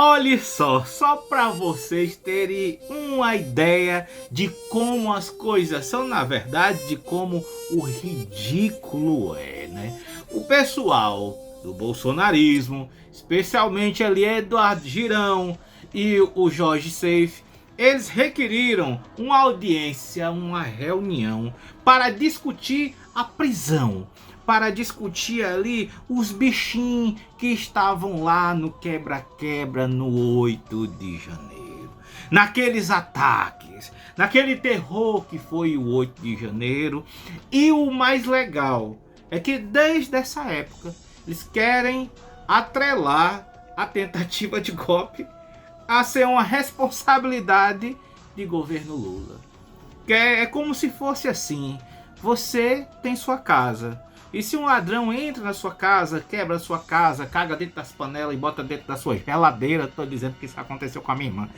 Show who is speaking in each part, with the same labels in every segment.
Speaker 1: Olha só para vocês terem uma ideia de como as coisas são, na verdade, de como o ridículo é, né? O pessoal do bolsonarismo, especialmente ali Eduardo Girão e o Jorge Seife, eles requeriram uma audiência, uma reunião para discutir a prisão, para discutir ali os bichinhos que estavam lá no quebra-quebra no 8 de janeiro. Naqueles ataques, naquele terror que foi o 8 de janeiro. E o mais legal é que desde essa época eles querem atrelar a tentativa de golpe a ser uma responsabilidade de governo Lula. Que é como se fosse assim: você tem sua casa, e se um ladrão entra na sua casa, quebra a sua casa, caga dentro das panelas e bota dentro da sua geladeira, tô dizendo que isso aconteceu com a minha irmã.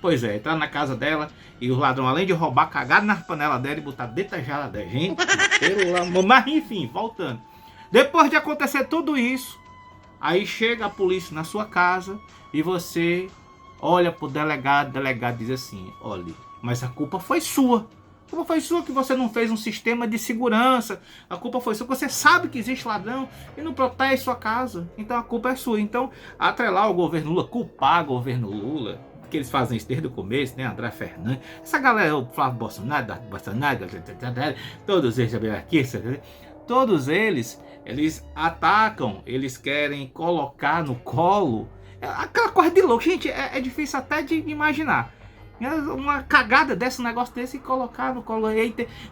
Speaker 1: Pois é, entrar na casa dela e o ladrão, além de roubar, cagar na panela dela e botar dentro da geladeira. Gente, pelo amor. Mas enfim, voltando. Depois de acontecer tudo isso, aí chega a polícia na sua casa e você olha pro delegado, o delegado diz assim: olha, mas a culpa foi sua. A culpa foi sua que você não fez um sistema de segurança. A culpa foi sua que você sabe que existe ladrão e não protege sua casa. Então a culpa é sua. Então, atrelar o governo Lula, culpar o governo Lula, que eles fazem isso desde o começo, né? André Fernandes, essa galera, o Flávio Bolsonaro, todos eles aqui, todos eles atacam, eles querem colocar no colo aquela coisa de louco. Gente, é difícil até de imaginar uma cagada desse, um negócio desse, e colocar no colo.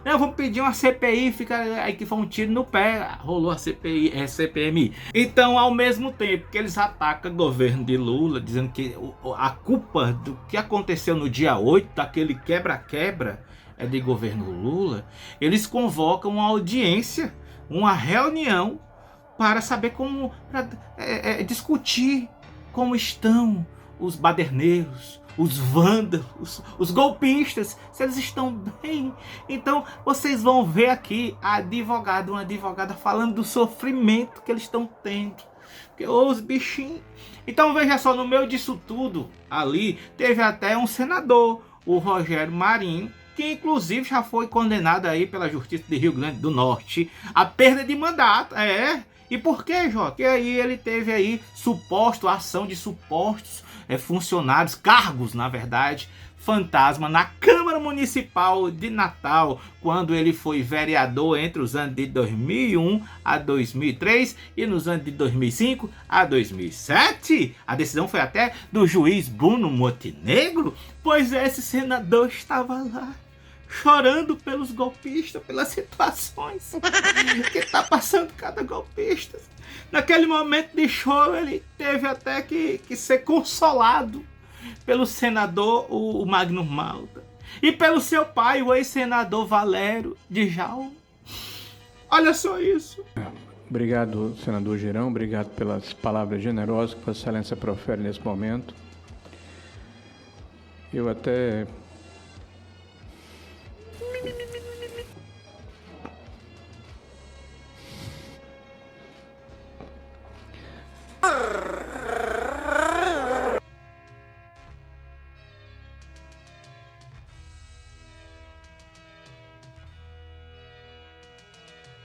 Speaker 1: Não, vamos pedir uma CPI, fica aí que foi um tiro no pé, rolou a CPI, CPMI. Então, ao mesmo tempo que eles atacam o governo de Lula, dizendo que a culpa do que aconteceu no dia 8, daquele quebra-quebra, é de governo Lula, eles convocam uma audiência, uma reunião, para saber como, discutir como estão os baderneiros, os vândalos, os golpistas, se eles estão bem. Então vocês vão ver aqui uma advogada falando do sofrimento que eles estão tendo, porque os bichinhos. Então veja só, no meio disso tudo ali teve até um senador, o Rogério Marinho, que inclusive já foi condenado aí pela Justiça de Rio Grande do Norte a perda de mandato. E por quê, Jota? Porque aí ele teve aí ação de supostos funcionários, cargos, na verdade, fantasma na Câmara Municipal de Natal, quando ele foi vereador entre os anos de 2001 a 2003 e nos anos de 2005 a 2007. A decisão foi até do juiz Bruno Montenegro, pois esse senador estava lá chorando pelos golpistas, pelas situações que está passando cada golpista. Naquele momento de choro, ele teve até que ser consolado pelo senador, o Magno Malta, e pelo seu pai, o ex-senador Valério Djalma. Olha só isso.
Speaker 2: Obrigado, senador Girão, obrigado pelas palavras generosas que Vossa Excelência profere nesse momento. Eu até...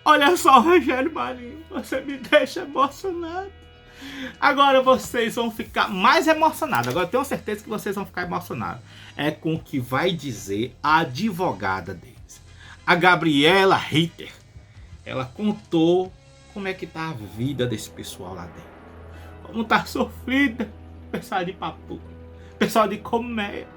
Speaker 1: Olha só, Rogério Marinho, você me deixa emocionado. Agora vocês vão ficar mais emocionados. Agora eu tenho certeza que vocês vão ficar emocionados. É com o que vai dizer a advogada deles, a Gabriela Ritter. Ela contou como é que tá a vida desse pessoal lá dentro. Como tá sofrida. Pessoal de Papu, pessoal de Colmeia.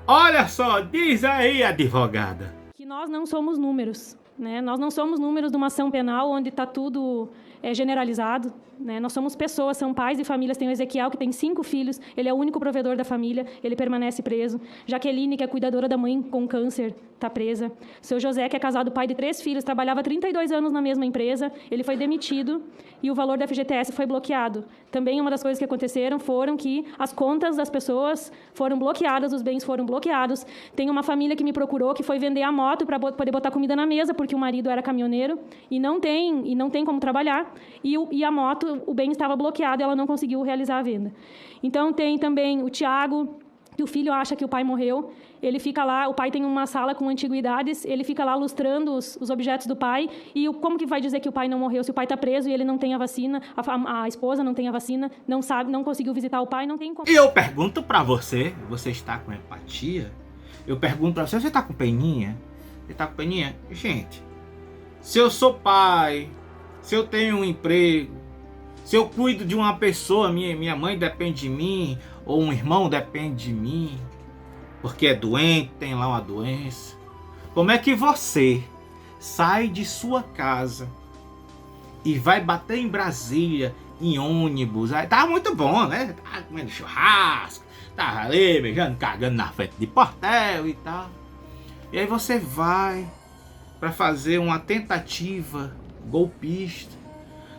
Speaker 1: Olha só, diz aí, advogada.
Speaker 3: Que nós não somos números, né? Nós não somos números de uma ação penal onde está tudo generalizado, né? Nós somos pessoas, são pais e famílias. Tem o Ezequiel, que tem 5 filhos, ele é o único provedor da família, ele permanece preso. Jaqueline, que é cuidadora da mãe com câncer, está presa. Seu José, que é casado, pai de 3 filhos, trabalhava 32 anos na mesma empresa, ele foi demitido e o valor da FGTS foi bloqueado. Também uma das coisas que aconteceram foram que as contas das pessoas foram bloqueadas, os bens foram bloqueados. Tem uma família que me procurou, que foi vender a moto para poder botar comida na mesa, porque o marido era caminhoneiro e não tem como trabalhar. E a moto, o bem estava bloqueado e ela não conseguiu realizar a venda. Então, tem também o Tiago, que o filho acha que o pai morreu, ele fica lá, o pai tem uma sala com antiguidades, ele fica lá lustrando os objetos do pai, e como que vai dizer que o pai não morreu se o pai está preso e ele não tem a vacina, a esposa não tem a vacina, não sabe, não conseguiu visitar o pai, não tem como.
Speaker 1: E eu pergunto pra você, você está com empatia? Eu pergunto pra você, você está com peninha? Você está com peninha? Gente, se eu sou pai, se eu tenho um emprego, se eu cuido de uma pessoa, minha mãe depende de mim, ou um irmão depende de mim, porque é doente, tem lá uma doença. Como é que você sai de sua casa e vai bater em Brasília, em ônibus? Aí, tá muito bom, né? Tá comendo churrasco, tá ali beijando, cagando na frente de portel e tal. E aí você vai para fazer uma tentativa golpista,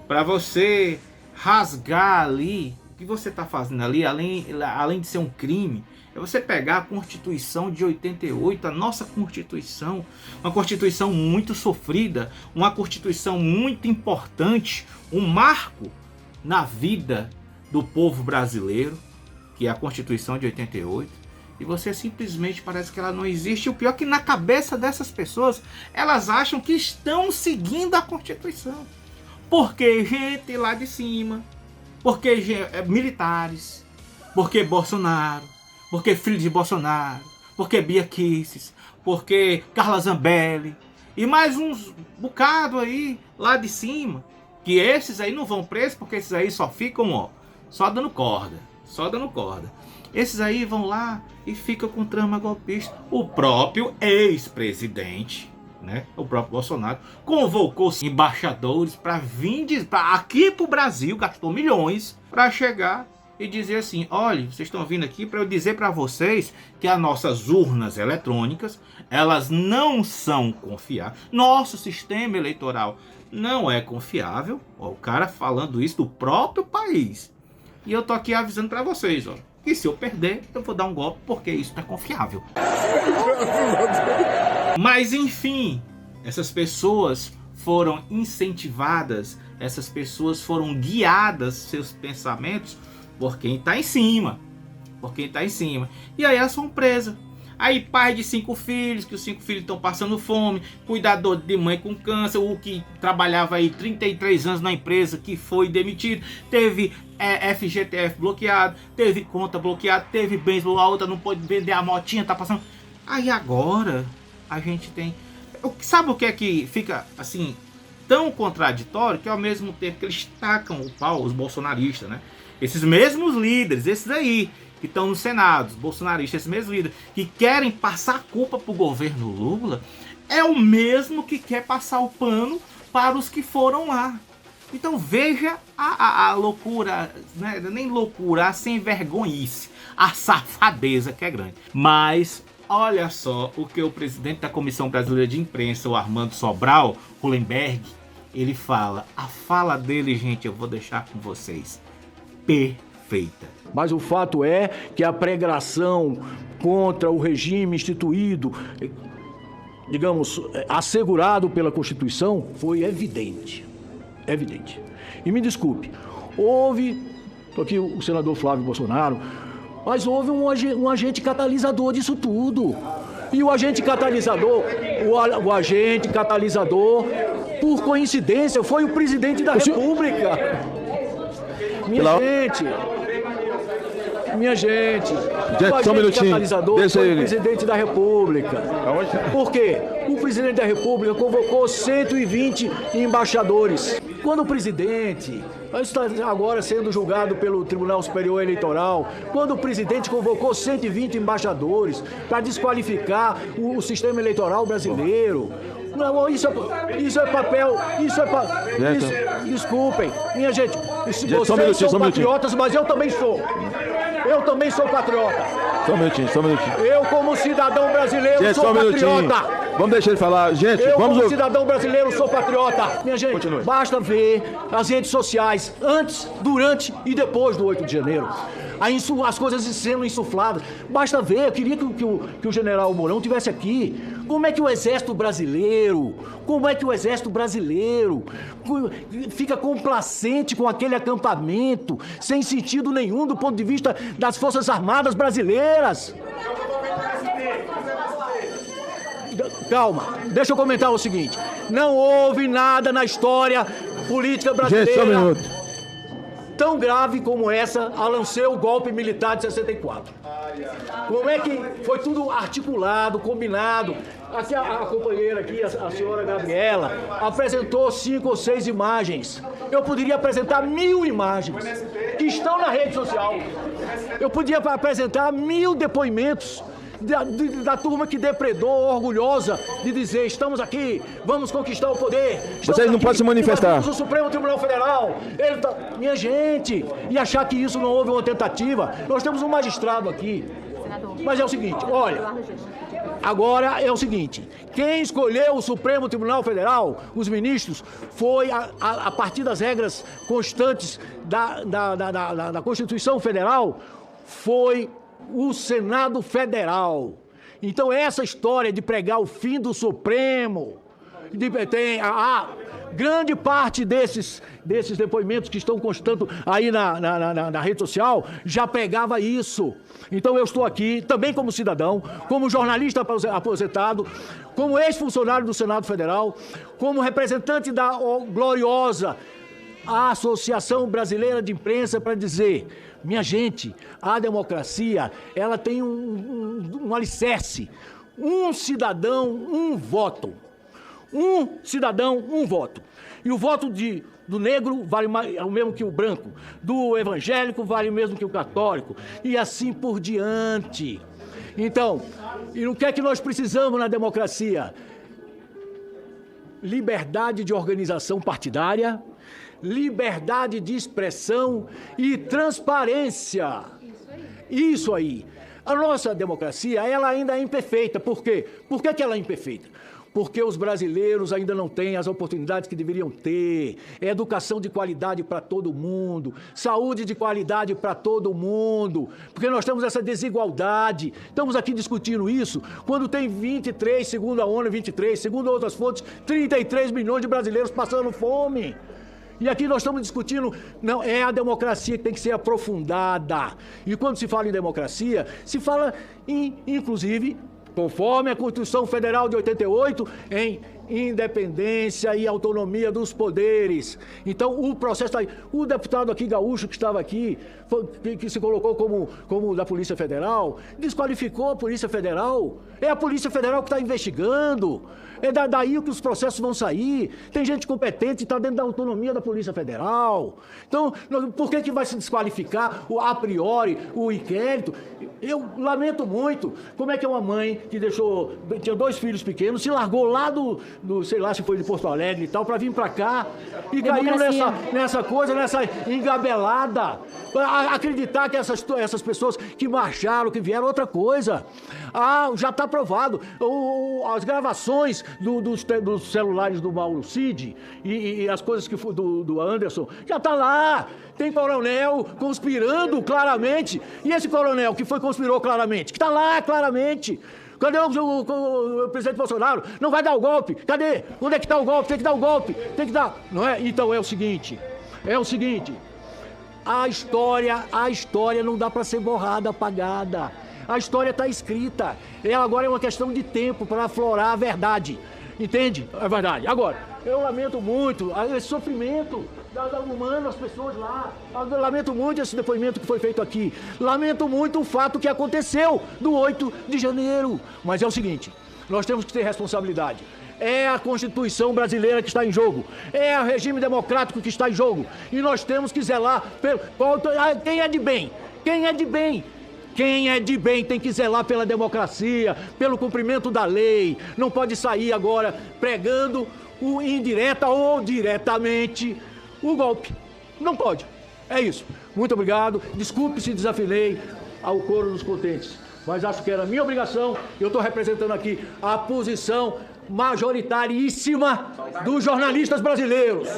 Speaker 1: para você rasgar ali. O que você está fazendo ali, além de ser um crime, é você pegar a Constituição de 88, a nossa Constituição, uma Constituição muito sofrida, uma Constituição muito importante, um marco na vida do povo brasileiro, que é a Constituição de 88, e você simplesmente parece que ela não existe. O pior é que na cabeça dessas pessoas, elas acham que estão seguindo a Constituição. Porque gente lá de cima, porque militares, porque Bolsonaro, porque filho de Bolsonaro, porque Bia Kicis, porque Carla Zambelli e mais uns bocado aí lá de cima, que esses aí não vão presos porque esses aí só ficam só dando corda, Esses aí vão lá e ficam com trama golpista. O próprio ex-presidente, né, o próprio Bolsonaro, convocou embaixadores para vir aqui para o Brasil, gastou milhões para chegar e dizer assim: olha, vocês estão vindo aqui para eu dizer para vocês que as nossas urnas eletrônicas, elas não são confiáveis. Nosso sistema eleitoral não é confiável. Ó, o cara falando isso do próprio país. E eu tô aqui avisando para vocês, ó, que se eu perder, eu vou dar um golpe porque isso não é confiável. Mas enfim, essas pessoas foram incentivadas, essas pessoas foram guiadas, seus pensamentos, por quem está em cima. E aí elas são presas. Aí pai de 5 filhos, que os 5 filhos estão passando fome, cuidador de mãe com câncer, o que trabalhava aí 33 anos na empresa, que foi demitido, teve FGTS bloqueado, teve conta bloqueada, teve bens, a outra não pode vender a motinha, tá passando. Aí agora a gente tem... Sabe o que é que fica assim tão contraditório? Que ao mesmo tempo que eles tacam o pau, os bolsonaristas, né? Esses mesmos líderes, esses aí que estão no Senado, os bolsonaristas, esses mesmos líderes que querem passar a culpa pro governo Lula, é o mesmo que quer passar o pano para os que foram lá. Então veja a loucura, né? Nem loucura, a sem vergonhice, a safadeza que é grande. Mas olha só o que o presidente da Comissão Brasileira de Imprensa, o Armando Sobral, Hollenberg, ele fala. A fala dele, gente, eu vou deixar com vocês. Perfeita.
Speaker 4: Mas o fato é que a pregação contra o regime instituído, digamos, assegurado pela Constituição, foi evidente. Evidente. E me desculpe, estou aqui o senador Flávio Bolsonaro, mas houve um agente catalisador disso tudo. E o agente catalisador, por coincidência, foi o presidente da República. Minha gente, o agente catalisador foi o presidente da República. Por quê? O presidente da República convocou 120 embaixadores. Quando o presidente, está agora sendo julgado pelo Tribunal Superior Eleitoral, quando o presidente convocou 120 embaixadores para desqualificar o sistema eleitoral brasileiro, não, isso é papel, desculpem, minha gente, vocês são patriotas, mas eu também sou. Eu também sou patriota.
Speaker 5: Só um minutinho.
Speaker 4: Eu, como cidadão brasileiro, sou patriota.
Speaker 5: Vamos deixar ele falar. Gente,
Speaker 4: eu,
Speaker 5: vamos...
Speaker 4: como cidadão brasileiro, sou patriota. Minha gente,
Speaker 5: Continue.
Speaker 4: basta ver as redes sociais antes, durante e depois do 8 de janeiro. As coisas sendo insufladas. Basta ver, eu queria que o general Mourão estivesse aqui. Como é que o exército brasileiro fica complacente com aquele acampamento, sem sentido nenhum do ponto de vista das Forças Armadas brasileiras? Calma, deixa eu comentar o seguinte. Não houve nada na história política brasileira...
Speaker 5: Gente, só um minuto.
Speaker 4: Tão grave como essa a lançar o golpe militar de 64. Como é que foi tudo articulado, combinado? Aqui a companheira aqui, a senhora Gabriela, apresentou 5 ou 6 imagens. Eu poderia apresentar 1000 imagens que estão na rede social. Eu podia apresentar 1000 depoimentos da turma que depredou, orgulhosa, de dizer, estamos aqui, vamos conquistar o poder.
Speaker 5: Vocês não podem se manifestar.
Speaker 4: O Supremo Tribunal Federal, minha gente, e achar que isso não houve uma tentativa. Nós temos um magistrado aqui. Mas é o seguinte, olha, agora é o seguinte, quem escolheu o Supremo Tribunal Federal, os ministros, foi a partir das regras constantes da Constituição Federal, foi o Senado Federal. Então essa história de pregar o fim do Supremo, tem grande parte desses depoimentos que estão constando aí na rede social já pregava isso. Então eu estou aqui também como cidadão, como jornalista aposentado, como ex-funcionário do Senado Federal, como representante da gloriosa Associação Brasileira de Imprensa, para dizer, minha gente, a democracia, ela tem um alicerce. Um cidadão, um voto. Um cidadão, um voto. E o voto do negro vale o mesmo que o branco. Do evangélico vale o mesmo que o católico. E assim por diante. Então, e o que é que nós precisamos na democracia? Liberdade de organização partidária, liberdade de expressão e transparência. Isso aí. A nossa democracia, ela ainda é imperfeita. Por quê? Por que ela é imperfeita? Porque os brasileiros ainda não têm as oportunidades que deveriam ter. Educação de qualidade para todo mundo, saúde de qualidade para todo mundo, porque nós temos essa desigualdade. Estamos aqui discutindo isso quando tem 23, segundo a ONU, 23, segundo outras fontes, 33 milhões de brasileiros passando fome. E aqui nós estamos discutindo, não, é a democracia que tem que ser aprofundada. E quando se fala em democracia, se fala inclusive, conforme a Constituição Federal de 88, em independência e autonomia dos poderes. Então, o processo está aí. O deputado aqui, gaúcho, que estava aqui, que se colocou como da Polícia Federal, desqualificou a Polícia Federal. É a Polícia Federal que está investigando. É daí que os processos vão sair. Tem gente competente que está dentro da autonomia da Polícia Federal. Então, por que vai se desqualificar a priori o inquérito? Eu lamento muito. Como é que é uma mãe que tinha 2 filhos pequenos, se largou lá sei lá se foi de Porto Alegre e tal, para vir para cá e caiu nessa coisa, nessa engabelada. Acreditar que essas pessoas que marcharam, que vieram, outra coisa. Já está provado. As gravações dos celulares do Mauro Cid e as coisas que do Anderson, já está lá. Tem coronel conspirando claramente. E esse coronel que conspirou claramente, que está lá claramente. Cadê o presidente Bolsonaro? Não vai dar o golpe. Cadê? Onde é que está o golpe? Tem que dar o golpe. Tem que dar. Não é? Então é o seguinte. A história não dá para ser borrada, apagada. A história está escrita. Ela agora é uma questão de tempo para aflorar a verdade. Entende? É verdade. Agora, eu lamento muito esse sofrimento humano, as pessoas lá. Eu lamento muito esse depoimento que foi feito aqui. Lamento muito o fato que aconteceu do 8 de janeiro. Mas é o seguinte, nós temos que ter responsabilidade. É a Constituição brasileira que está em jogo. É o regime democrático que está em jogo. E nós temos que zelar quem é de bem. Quem é de bem? Quem é de bem tem que zelar pela democracia, pelo cumprimento da lei. Não pode sair agora pregando indireta ou diretamente o golpe. Não pode. É isso. Muito obrigado. Desculpe se desafinei ao coro dos contentes. mas acho que era minha obrigação. Eu estou representando aqui a posição majoritaríssima dos jornalistas brasileiros.